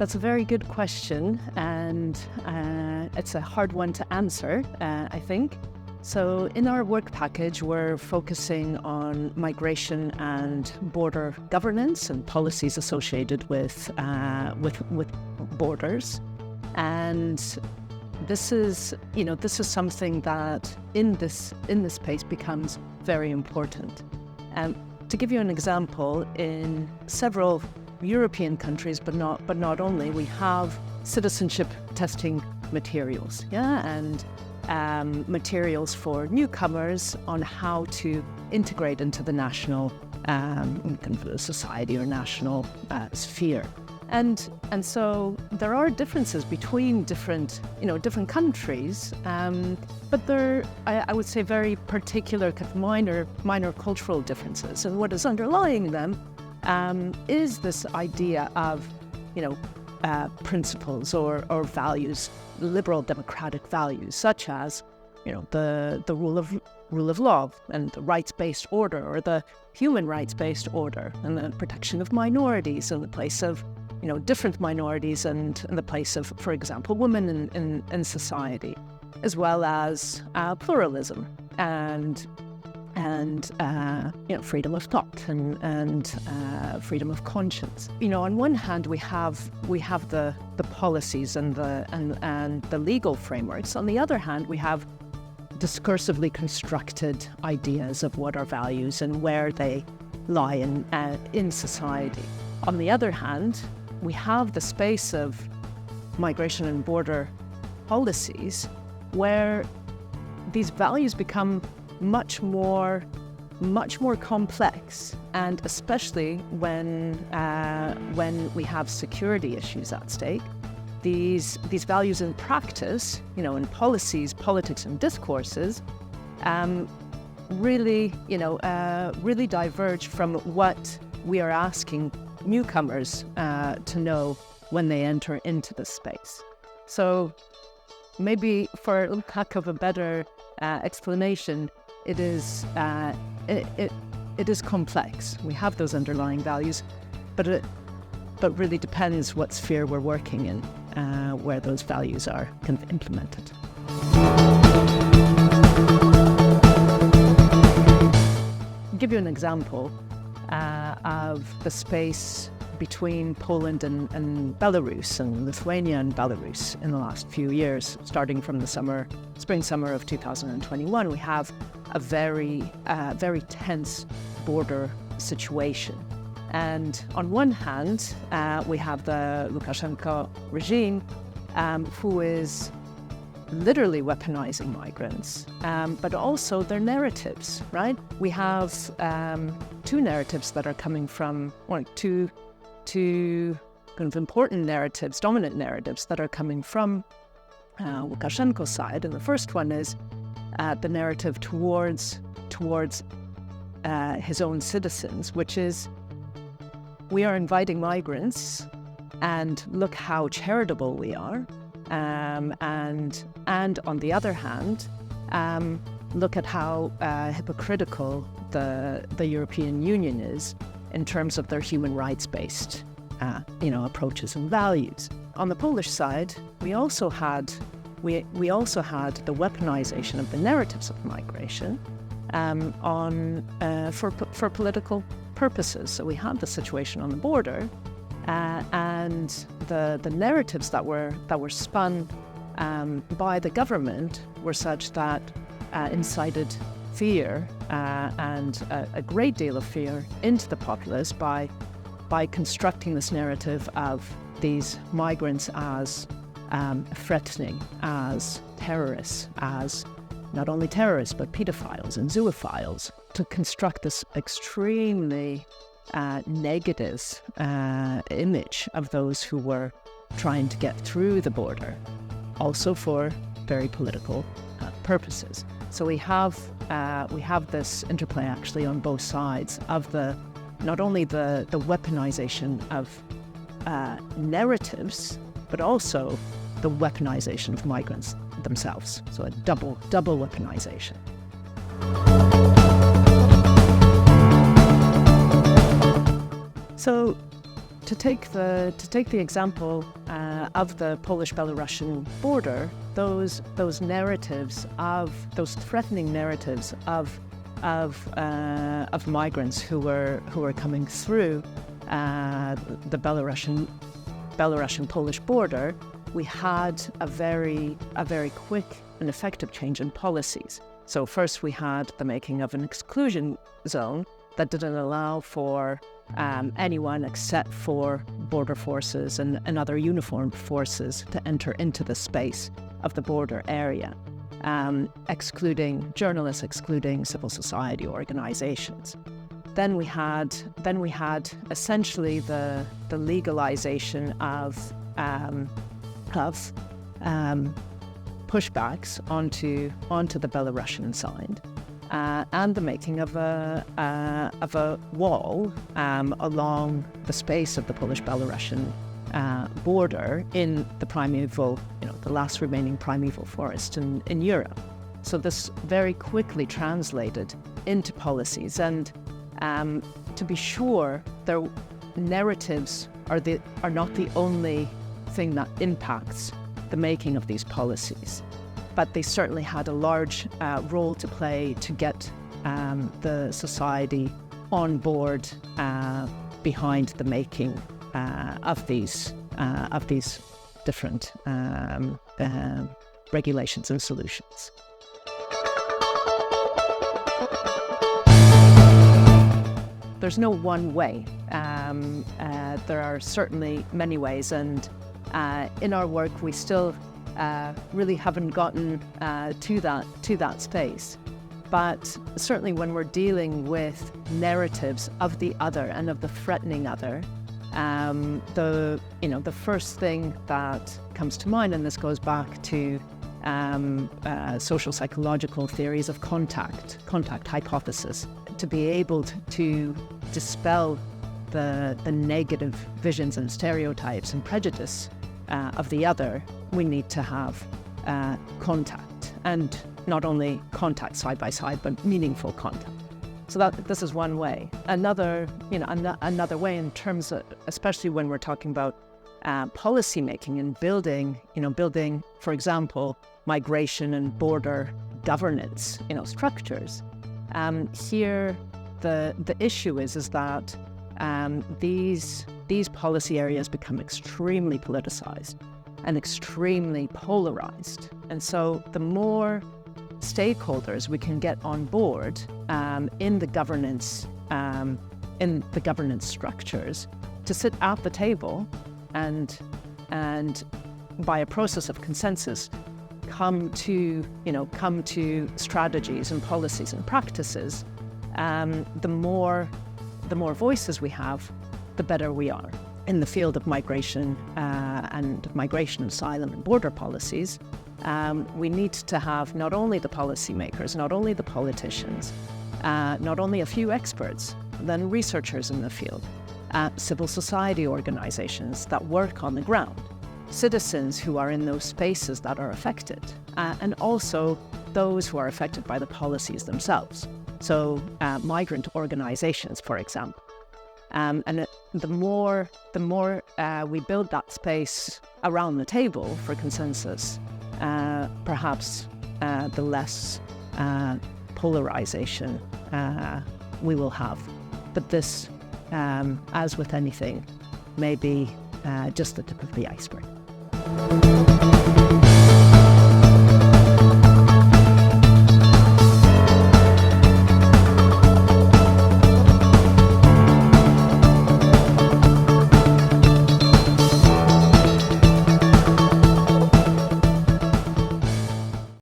That's a very good question, and it's a hard one to answer, I think. So in our work package, we're focusing on migration and border governance and policies associated with borders. And this is something that in this space becomes very important. To give you an example, in several European countries, but not only, we have citizenship testing materials, and materials for newcomers on how to integrate into the national society or national sphere. And so there are differences between different countries, but they're, I would say, very particular, kind of minor cultural differences. And what is underlying them is this idea of, principles or values, liberal democratic values, such as, the rule of law and the rights-based order, or the human rights-based order, and the protection of minorities in the place of, different minorities, and in the place of, for example, women in society, as well as pluralism and freedom of thought and freedom of conscience. On one hand, we have the policies and the legal frameworks. On the other hand, we have discursively constructed ideas of what are values and where they lie in society. On the other hand, we have the space of migration and border policies where these values become much more complex, and especially when we have security issues at stake, these values in practice, in policies, politics, and discourses, really diverge from what we are asking newcomers to know when they enter into the space. So maybe, for lack of a better explanation, it is complex. We have those underlying values, but really depends what sphere we're working in, where those values are kind of implemented. I'll give you an example of the space between Poland and Belarus, and Lithuania and Belarus in the last few years. Starting from the spring-summer of 2021, we have a very tense border situation. And on one hand, we have the Lukashenko regime, who is literally weaponizing migrants, but also their narratives, right? We have two narratives that are coming from, two kind of important narratives, dominant narratives that are coming from Lukashenko's side. And the first one is the narrative towards his own citizens, which is, we are inviting migrants, and look how charitable we are. And on the other hand, look at how hypocritical the European Union is in terms of their human rights-based, approaches and values. On the Polish side, we also had the weaponization of the narratives of migration for political purposes. So we had the situation on the border, and the narratives that were spun by the government were such that incited fear and a great deal of fear into the populace by constructing this narrative of these migrants as threatening, as terrorists, as not only terrorists but pedophiles and zoophiles, to construct this extremely negative image of those who were trying to get through the border, also for very political purposes. So we have this interplay actually on both sides of not only the weaponization of narratives, but also the weaponization of migrants themselves. So a double weaponization. So to take the example of the Polish-Belarusian border, those threatening narratives of migrants who were coming through the Belarusian-Polish border, we had a very quick and effective change in policies. So first we had the making of an exclusion zone that didn't allow for anyone except for border forces and other uniformed forces to enter into the space of the border area, excluding journalists, excluding civil society organizations. Then we had essentially the legalization of pushbacks onto the Belarusian side. And the making of a wall along the space of the Polish-Belarusian border in the primeval, the last remaining primeval forest in Europe. So this very quickly translated into policies, and to be sure, their narratives are not the only thing that impacts the making of these policies. But they certainly had a large role to play to get the society on board behind the making of these different regulations and solutions. There's no one way. There are certainly many ways, and in our work we still really haven't gotten to that space. But certainly when we're dealing with narratives of the other and of the threatening other, the first thing that comes to mind, and this goes back to social psychological theories of contact hypothesis, to be able to dispel the negative visions and stereotypes and prejudice of the other, we need to have contact, and not only contact side by side, but meaningful contact. So this is one way. Another way, in terms of, especially when we're talking about policy making and building, for example, migration and border governance, structures. Here, the issue is that these policy areas become extremely politicized and extremely polarized. And so the more stakeholders we can get on board in the governance structures to sit at the table and by a process of consensus come to strategies and policies and practices, the more voices we have, the better we are. In the field of migration asylum and border policies, we need to have not only the policymakers, not only the politicians, not only a few experts, then researchers in the field, civil society organizations that work on the ground, citizens who are in those spaces that are affected, and also those who are affected by the policies themselves. So migrant organizations, for example. And the more we build that space around the table for consensus, perhaps the less polarization we will have. But this, as with anything, may be just the tip of the iceberg.